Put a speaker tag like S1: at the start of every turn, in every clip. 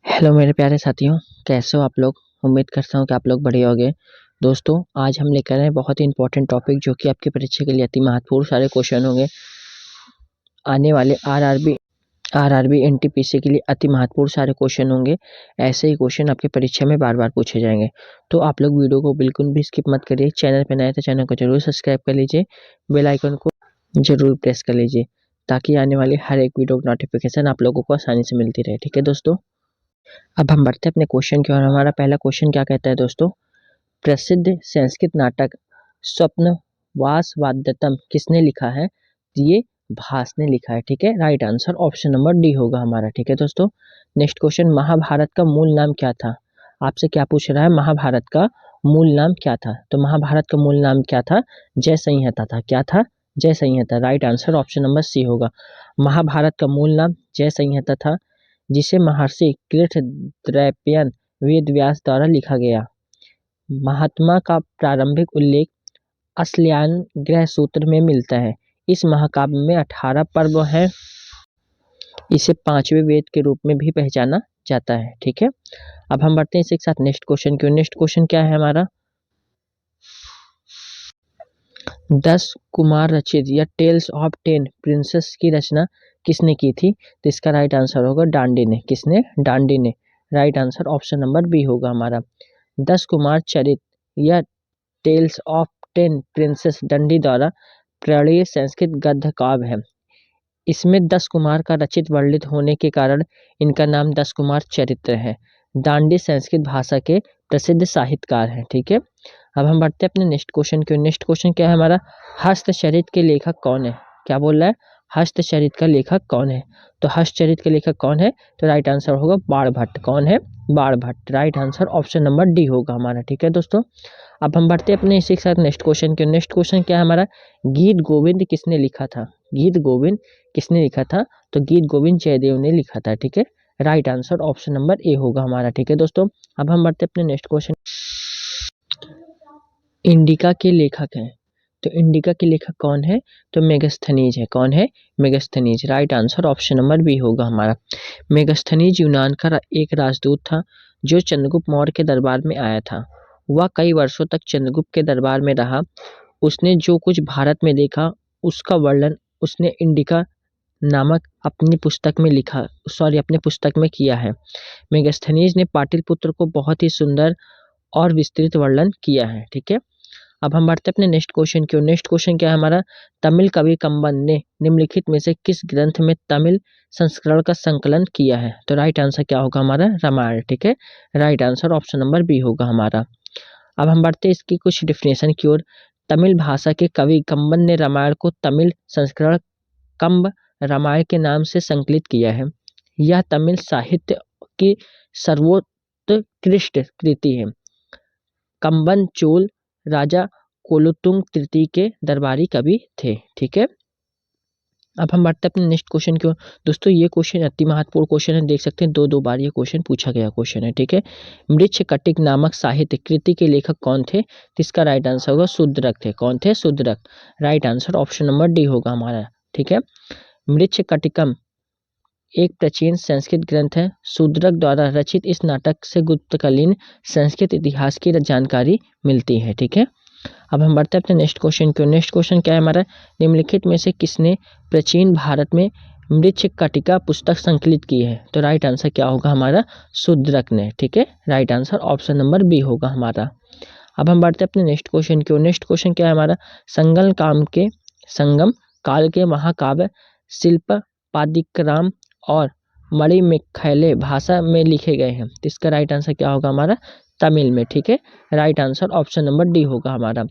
S1: Hello मेरे प्यारे साथियों, कैसे हो आप लोग। उम्मीद करता हूँ कि आप लोग बढ़िया होंगे। दोस्तों, आज हम लेकर आए हैं बहुत ही इंपॉर्टेंट टॉपिक जो कि आपकी परीक्षा के लिए अति महत्वपूर्ण सारे क्वेश्चन होंगे। आने वाले आरआरबी एनटीपीसी के लिए अति महत्वपूर्ण सारे क्वेश्चन होंगे। ऐसे ही क्वेश्चन आपकी परीक्षा में बार बार पूछे जाएंगे। तो आप लोग वीडियो को बिल्कुल भी स्किप मत करिए। चैनल पर नए तो चैनल को जरूर सब्सक्राइब कर लीजिए, बेल आइकन को जरूर प्रेस कर लीजिए ताकि आने वाली हर एक वीडियो की नोटिफिकेशन आप लोगों को आसानी से मिलती रहे। ठीक है दोस्तों, अब हम बढ़ते हैं अपने क्वेश्चन की ओर। हमारा पहला क्वेश्चन क्या कहता है दोस्तों, प्रसिद्ध संस्कृत नाटक स्वप्नवासवदत्तम किसने लिखा है। ये भास ने लिखा है। ठीक है, right answer option number D होगा हमारा। ठीक है दोस्तों, नेक्स्ट क्वेश्चन, महाभारत का मूल नाम क्या था। आपसे क्या पूछ रहा है, महाभारत का मूल नाम क्या था। तो महाभारत का मूल नाम क्या था, जय संहिता था। क्या था, Jay Samhita. Right answer option number C होगा। महाभारत का मूल नाम जय संहिता था, जिसे महर्षि कृतद्रैपायन वेद व्यास द्वारा लिखा गया। महात्मा का प्रारंभिक उल्लेख अश्ल्यायन ग्रह सूत्र में मिलता है। इस महाकाव्य में 18 पर्व हैं। इसे 5वें वेद के रूप में भी पहचाना जाता है। ठीक है, अब हम बढ़ते हैं इसी के साथ नेक्स्ट क्वेश्चन की। नेक्स्ट क्वेश्चन क्या है हमारा, 10 कुमार रचित या टेल्स ऑफ 10 प्रिंसेस की रचना किसने की थी। तो इसका राइट आंसर होगा डांडी ने। किसने, डांडी ने। Right answer option number B होगा हमारा। 10 कुमार चरित या टेल्स ऑफ 10 प्रिंसेस डंडी द्वारा प्रणीत संस्कृत गद्य काव्य है। इसमें 10 कुमार का रचित वर्णित होने के कारण इनका नाम 10 कुमार चरित्र है। डांडी संस्कृत भाषा के प्रसिद्ध साहित्यकार हैं। ठीक है, अब हम बढ़ते हैं अपने नेक्स्ट क्वेश्चन की। नेक्स्ट क्वेश्चन क्या है हमारा, हस्तचरित के लेखक कौन है। क्या बोल रहा है, हस्तचरित का लेखक कौन है। तो हस्तचरित के लेखक कौन है, तो राइट आंसर होगा बाणभट्ट। कौन है, Banabhatta. Right answer option number D होगा हमारा। ठीक है दोस्तों, अब हम बढ़ते हैं अपने इसी के साथ नेक्स्ट क्वेश्चन के। नेक्स्ट क्वेश्चन क्या है हमारा, गीत गोविंद किसने लिखा था। गीत गोविंद किसने लिखा था, तो गीत गोविंद जयदेव ने लिखा था। ठीक है, right answer option number A होगा हमारा। ठीक है दोस्तों, अब हम बढ़ते हैं अपने नेक्स्ट क्वेश्चन। इंडिका के लेखक हैं, तो इंडिका के लेखक कौन है, तो मेगस्थनीज है। कौन है, Megasthenes. Right answer option number B होगा हमारा। मेगस्थनीज यूनान का एक राजदूत था जो चंद्रगुप्त मौर्य के दरबार में आया था। वह कई वर्षों तक चंद्रगुप्त के दरबार में रहा। उसने जो कुछ भारत में देखा उसका वर्णन उसने इंडिका नामक अपनी पुस्तक में किया है। मेगस्थनीज ने पाटलिपुत्र को बहुत ही सुंदर और विस्तृत वर्णन किया है। ठीक है, अब हम बढ़ते हैं अपने नेक्स्ट क्वेश्चन की ओर। नेक्स्ट क्वेश्चन क्या है हमारा, तमिल कवि कंबन ने निम्नलिखित में से किस ग्रंथ में तमिल संस्करण का संकलन किया है। तो राइट आंसर क्या होगा हमारा, रामायण। ठीक है, right answer option number B होगा हमारा। अब हम बढ़ते हैं इसकी कुछ डिफिनेशन की ओर। तमिल भाषा के कवि कंबन ने रामायण को तमिल संस्करण कंब रामायण के नाम से संकलित किया है। यह तमिल साहित्य की सर्वोत्कृष्ट कृति है। कंबन चोल राजा कोलोतुंग तृतीय के दरबारी कवि थे। ठीक है, अब हम बढ़ते हैं अपने नेक्स्ट क्वेश्चन की ओर। दोस्तों, ये क्वेश्चन अति महत्वपूर्ण क्वेश्चन है, देख सकते हैं दो बार ये क्वेश्चन पूछा गया क्वेश्चन है। ठीक है, मृच्छकटिक नामक साहित्य कृति के लेखक कौन थे, जिसका राइट आंसर होगा शूद्रक थे। कौन थे, Shudraka. Right answer option number D होगा हमारा। ठीक है, मृच्छकटिकम एक प्राचीन संस्कृत ग्रंथ है। शूद्रक द्वारा रचित इस नाटक से गुप्तकालीन संस्कृत इतिहास की जानकारी मिलती है। ठीक है, अब हम बढ़ते हैं अपने नेक्स्ट क्वेश्चन की ओर। नेक्स्ट क्वेश्चन क्या है हमारा, निम्नलिखित में से किसने प्राचीन भारत में मृच्छकटिका पुस्तक संकलित की है। तो राइट आंसर क्या होगा हमारा, शूद्रक ने। ठीक है, right answer option number B होगा हमारा। अब हम बढ़ते हैं अपने नेक्स्ट क्वेश्चन की ओर। नेक्स्ट क्वेश्चन क्या है हमारा, संगम काल के महाकाव्य शिल्प पादिक्राम और मणिमेखैले भाषा में लिखे गए हैं। तो इसका राइट आंसर क्या होगा हमारा, तमिल में। ठीक है, right answer option number D होगा हमारा।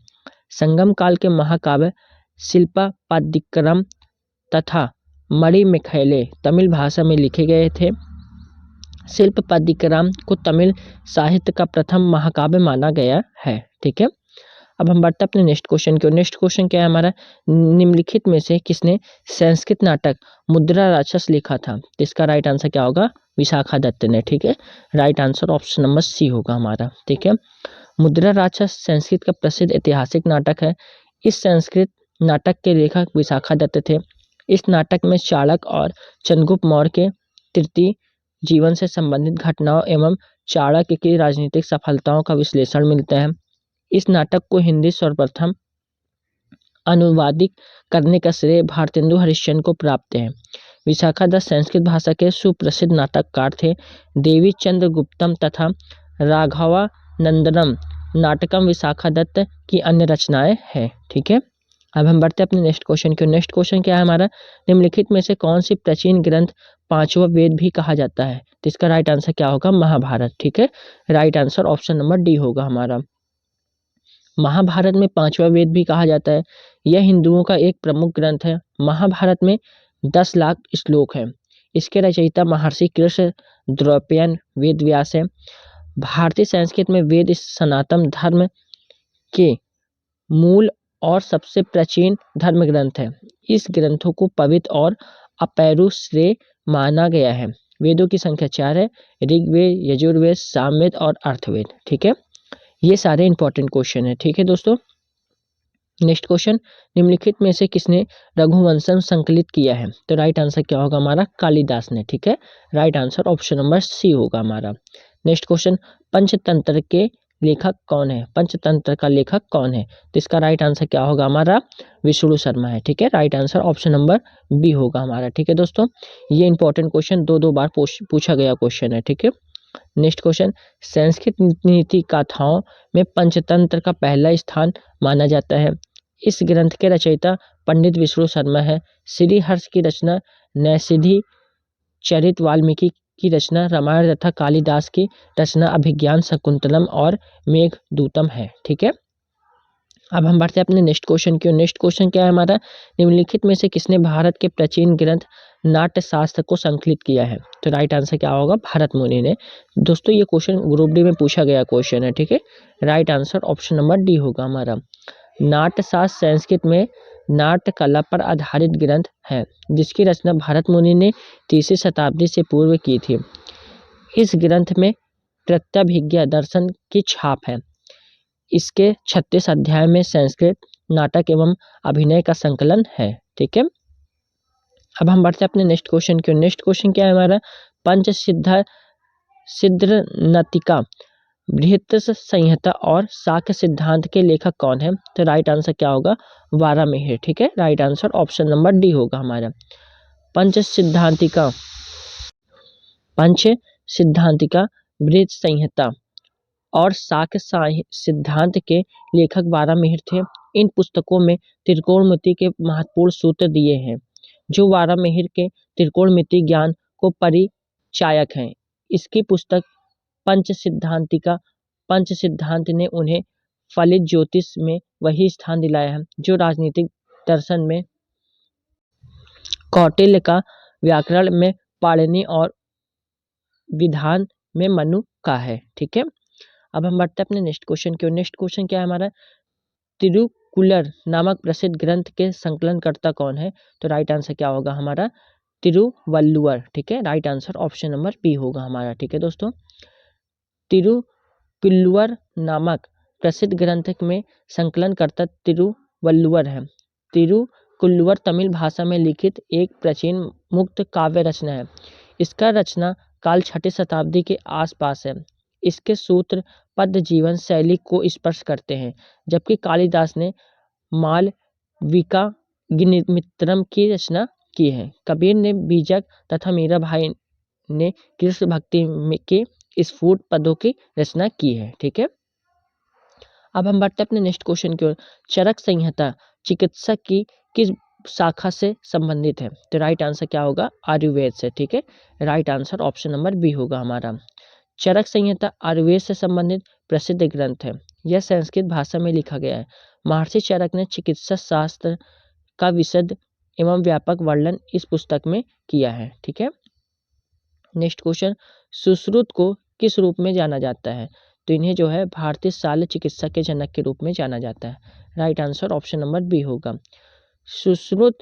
S1: संगम काल के महाकाव्य शिल्पादिक्रम तथा मणिमेखैले तमिल भाषा में लिखे गए थे। शिल्पादिक्रम को तमिल साहित्य का प्रथम महाकाव्य माना गया है। ठीक है, अब हम बढ़ते हैं अपने नेक्स्ट क्वेश्चन की ओर। नेक्स्ट क्वेश्चन क्या है हमारा, निम्नलिखित में से किसने संस्कृत नाटक मुद्रा राक्षस लिखा था। तो इसका राइट आंसर क्या होगा, विशाखा दत्त ने। ठीक है, right answer option number C होगा हमारा। ठीक है, मुद्रा राक्षस संस्कृत का प्रसिद्ध ऐतिहासिक नाटक है। इस संस्कृत नाटक के लेखक विशाखा दत्त थे। इस नाटक में चाणक्य और चंद्रगुप्त मौर्य के तृतीय जीवन से संबंधित घटनाओं एवं चाणक्य की राजनीतिक सफलताओं का विश्लेषण मिलता है। इस नाटक को हिंदी सर्वप्रथम अनुवादित करने का श्रेय भारतेंदु हरिश्चंद्र को प्राप्त है। विशाखादत्त संस्कृत भाषा के सुप्रसिद्ध नाटककार थे। देवी चंद्र गुप्तम तथा राघवानंदनम नाटकम विशाखादत्त की अन्य रचनाएं हैं। ठीक है, अब हम बढ़ते हैं अपने नेक्स्ट क्वेश्चन की। नेक्स्ट क्वेश्चन क्या है हमारा, निम्नलिखित में से कौन सी प्राचीन ग्रंथ पांचवा वेद भी कहा जाता है? तो इसका राइट आंसर क्या होगा, महाभारत। ठीक है, right answer option number D होगा हमारा। महाभारत में पांचवा वेद भी कहा जाता है। यह हिंदुओं का एक प्रमुख ग्रंथ है। महाभारत में 10 लाख श्लोक हैं। इसके रचयिता महर्षि कृष्ण द्रौपदयन वेद व्यास है। भारतीय संस्कृत में वेद इस सनातन धर्म के मूल और सबसे प्राचीन धर्म ग्रंथ है। इस ग्रंथों को पवित्र और अपौरुषेय माना गया है। वेदों की संख्या 4 है, ऋग्वेद, यजुर्वेद, सामवेद और अर्थवेद। ठीक है, ये सारे इंपॉर्टेंट क्वेश्चन है। ठीक है दोस्तों, नेक्स्ट क्वेश्चन, निम्नलिखित में से किसने रघुवंशम संकलित किया है? तो राइट आंसर क्या होगा हमारा, कालिदास ने। ठीक है, right answer option number C होगा हमारा। नेक्स्ट क्वेश्चन, पंचतंत्र के लेखक कौन है? पंचतंत्र का लेखक कौन है? तो इसका राइट आंसर क्या होगा हमारा, विष्णु शर्मा है। ठीक है, right answer option number B होगा हमारा। ठीक है दोस्तों, ये इंपॉर्टेंट क्वेश्चन दो बार पूछा गया क्वेश्चन है। ठीक है, नेक्स्ट क्वेश्चन, संस्कृत नीति गाथाओं में पंचतंत्र का पहला स्थान माना जाता है। इस ग्रंथ के रचयिता पंडित विष्णु शर्मा है। श्रीहर्ष की रचना नैषधि, चरित वाल्मीकि की रचना रामायण तथा कालिदास की रचना अभिज्ञान शकुंतलम और मेघदूतम है। ठीक है, अब हम बढ़ते हैं अपने नेक्स्ट क्वेश्चन की। नेक्स्ट क्वेश्चन क्या है हमारा, निम्नलिखित में से किसने भारत के प्राचीन ग्रंथ नाट्यशास्त्र को संकलित किया है? तो राइट आंसर क्या होगा, भरत मुनि ने। दोस्तों ये क्वेश्चन ग्रुप डी में पूछा गया क्वेश्चन है। ठीक है, right answer option number D होगा हमारा। नाट्यशास्त्र संस्कृत में नाट्य कला पर आधारित ग्रंथ है, जिसकी रचना भरत मुनि ने 3वीं शताब्दी से पूर्व की थी। इस ग्रंथ में प्रत्यभिज्ञा दर्शन की छाप है। इसके 36 अध्याय में संस्कृत नाटक एवं अभिनय का संकलन है। ठीक है, अब हम बढ़ते हैं अपने नेक्स्ट क्वेश्चन की। नेक्स्ट क्वेश्चन क्या है हमारा, पंचसिद्ध सिद्धांतिका, बृहत संहिता और शाक्य सिद्धांत के लेखक कौन है? तो राइट आंसर क्या होगा, वारामिहिर। ठीक है, right answer option number D होगा हमारा। पंच सिद्धांतिका, बृहत संहिता और शाक्य सिद्धांत के लेखक वारामिहिर थे। इन पुस्तकों में त्रिकोणमिति के महत्वपूर्ण सूत्र दिए हैं, जो वारामिहिर के त्रिकोणमिति ज्ञान को परिचायक हैं। इसकी पुस्तक पंच सिद्धांत ने उन्हें फलित ज्योतिष में वही स्थान दिलाया है जो राजनीतिक दर्शन में कौटिल्य का, व्याकरण में पाणिनि और विधान में मनु का है। ठीक है, अब हम बढ़ते हैं अपने नेक्स्ट क्वेश्चन की। नेक्स्ट क्वेश्चन क्या है हमारा, तिरुकुलर नामक प्रसिद्ध ग्रंथ के संकलनकर्ता कौन है? तो राइट आंसर क्या होगा हमारा, तिरुवल्लुवर। ठीक है, right answer option number B होगा हमारा। ठीक है दोस्तों, तिरुकुल्लुवर नामक प्रसिद्ध ग्रंथ में संकलनकर्ता तिरुवल्लुवर है। तिरुकुल्लुवर तमिल भाषा में लिखित एक प्राचीन मुक्त काव्य रचना है। इसका रचना काल 6वीं शताब्दी के आसपास है। इसके सूत्र पद जीवन शैली को स्पर्श करते हैं, जबकि कालिदास ने मालविकाग्निमित्रम की रचना की है। कबीर ने बीजक तथा मीराबाई ने कृष्ण भक्ति के स्फुट पदों की रचना की है। ठीक है, अब हम बढ़ते हैं अपने नेक्स्ट क्वेश्चन की ओर। चरक संहिता चिकित्सा की किस शाखा से संबंधित है? तो राइट आंसर क्या होगा, आयुर्वेद से। ठीक है, right answer option number B होगा हमारा। चरक संहिता आयुर्वेद से संबंधित प्रसिद्ध ग्रंथ है। यह संस्कृत भाषा में लिखा गया है। महर्षि चरक ने चिकित्सा शास्त्र का विशद एवं व्यापक वर्णन इस पुस्तक में किया है। ठीक है, नेक्स्ट क्वेश्चन, सुश्रुत को किस रूप में जाना जाता है? तो इन्हें जो है भारतीय शल्य चिकित्सा के जनक के रूप में जाना जाता है। Right answer option number B होगा। सुश्रुत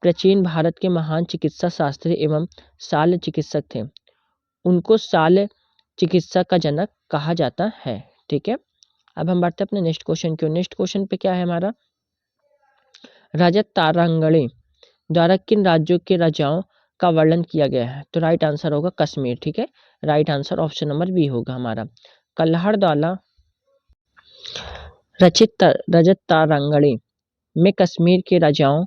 S1: प्राचीन भारत के महान चिकित्सा शास्त्री एवं शल्य चिकित्सक थे। उनको शल्य चिकित्सा का जनक कहा जाता है। ठीक है, अब हम बढ़ते हैं अपने नेक्स्ट क्वेश्चन की। नेक्स्ट क्वेश्चन पे क्या है हमारा, राजा तारांगणे द्वारा किन राज्यों के राजाओं का वर्णन किया गया है? तो राइट आंसर होगा कश्मीर। ठीक है, right answer option number B होगा हमारा। कल्हड़ द्वारा रचित रजत तारांगणी में कश्मीर के राजाओं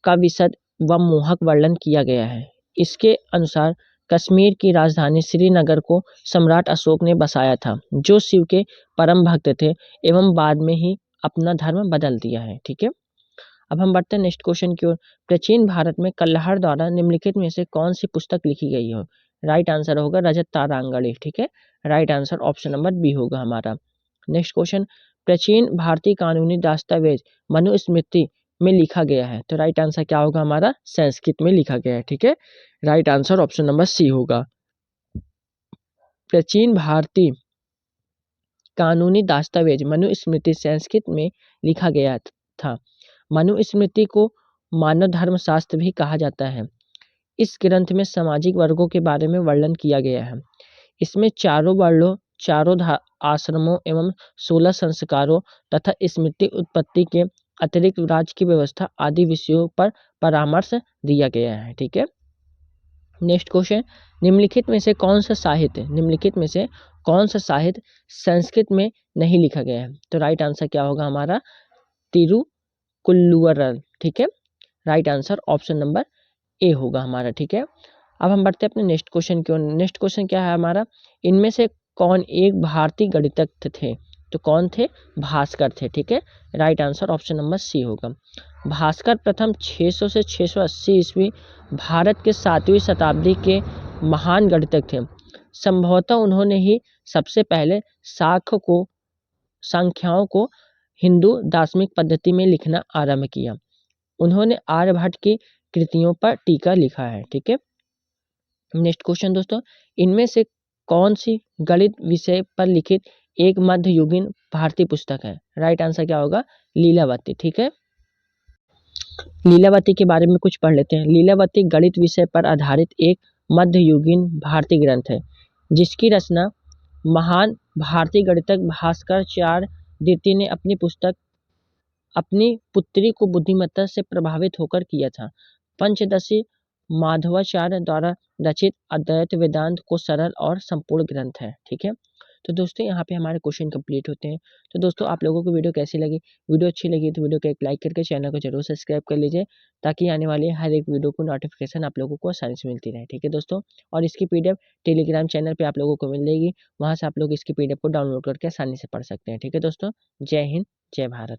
S1: का विशद व मोहक वर्णन किया गया है। इसके अनुसार कश्मीर की राजधानी श्रीनगर को सम्राट अशोक ने बसाया था, जो शिव के परम भक्त थे एवं बाद में ही अपना धर्म बदल दिया है। ठीक है, अब हम बढ़ते हैं नेक्स्ट क्वेश्चन की ओर। प्राचीन भारत में कल्हड़ द्वारा निम्नलिखित में से कौन सी पुस्तक लिखी गई हो? राइट आंसर होगा रजत तारांगणी। ठीक है, right answer option number B होगा हमारा। नेक्स्ट क्वेश्चन, प्राचीन भारतीय कानूनी दस्तावेज मनुस्मृति में लिखा गया है, तो राइट आंसर क्या होगा हमारा? संस्कृत में लिखा गया है। ठीक है, right answer option number C होगा। प्राचीन भारतीय कानूनी दस्तावेज मनुस्मृति संस्कृत में लिखा गया था। मनुस्मृति को मानव धर्म शास्त्र भी कहा जाता है। इस ग्रंथ में सामाजिक वर्गों के बारे में वर्णन किया गया है। इसमें चारों वर्णों, चारों आश्रमों एवं 16 संस्कारों तथा स्मृति उत्पत्ति के अतिरिक्त राज्य की व्यवस्था आदि विषयों पर परामर्श दिया गया है। ठीक है, नेक्स्ट क्वेश्चन, निम्नलिखित में से कौन सा साहित्य संस्कृत में नहीं लिखा गया है? तो राइट आंसर क्या होगा हमारा? तिरुकुल्लुवरल। ठीक है, right answer option number A होगा हमारा। ठीक है, अब हम बढ़ते हैं अपने नेक्स्ट क्वेश्चन की ओर। नेक्स्ट क्वेश्चन क्या है हमारा? इनमें से कौन एक भारतीय गणितज्ञ थे? तो कौन थे? भास्कर थे। ठीक है, right answer option number C होगा। भास्कर प्रथम 600 से 680 ईस्वी भारत के 7वीं शताब्दी के महान गणितज्ञ थे। संभवतः उन्होंने ही सबसे पहले संख्याओं को हिंदू दार्शनिक पद्धति में लिखना आरंभ किया। उन्होंने आर्यभट्ट की कृतियों पर टीका लिखा है। ठीक है, नेक्स्ट क्वेश्चन दोस्तों, इनमें से कौन सी गणित विषय पर लिखित एक मध्ययुगीन भारतीय पुस्तक है? राइट आंसर क्या होगा? लीलावती। ठीक है, लीलावती के बारे में कुछ पढ़ लेते हैं। लीलावती गणित विषय पर आधारित एक मध्ययुगीन भारतीय ग्रंथ है, जिसकी रचना महान भारतीय गणितज्ञ भास्कराचार्य द्वितीय ने अपनी पुत्री को बुद्धिमत्ता से प्रभावित होकर किया था। पंचदशी माधवाचार्य द्वारा रचित अद्वैत वेदांत को सरल और संपूर्ण ग्रंथ है। ठीक है, तो दोस्तों यहाँ पे हमारे क्वेश्चन कंप्लीट होते हैं। तो दोस्तों आप लोगों को वीडियो कैसी लगी? वीडियो अच्छी लगी तो वीडियो को एक लाइक करके चैनल को जरूर सब्सक्राइब कर लीजिए, ताकि आने वाली हर एक वीडियो को नोटिफिकेशन आप लोगों को आसानी से मिलती रहे। ठीक है दोस्तों, और इसकी पीडीएफ टेलीग्राम चैनल पे आप लोगों को मिल जाएगी, वहाँ से आप लोग इसकी पीडीएफ को डाउनलोड करके आसानी से पढ़ सकते हैं। ठीक है दोस्तों, जय हिंद, जय भारत।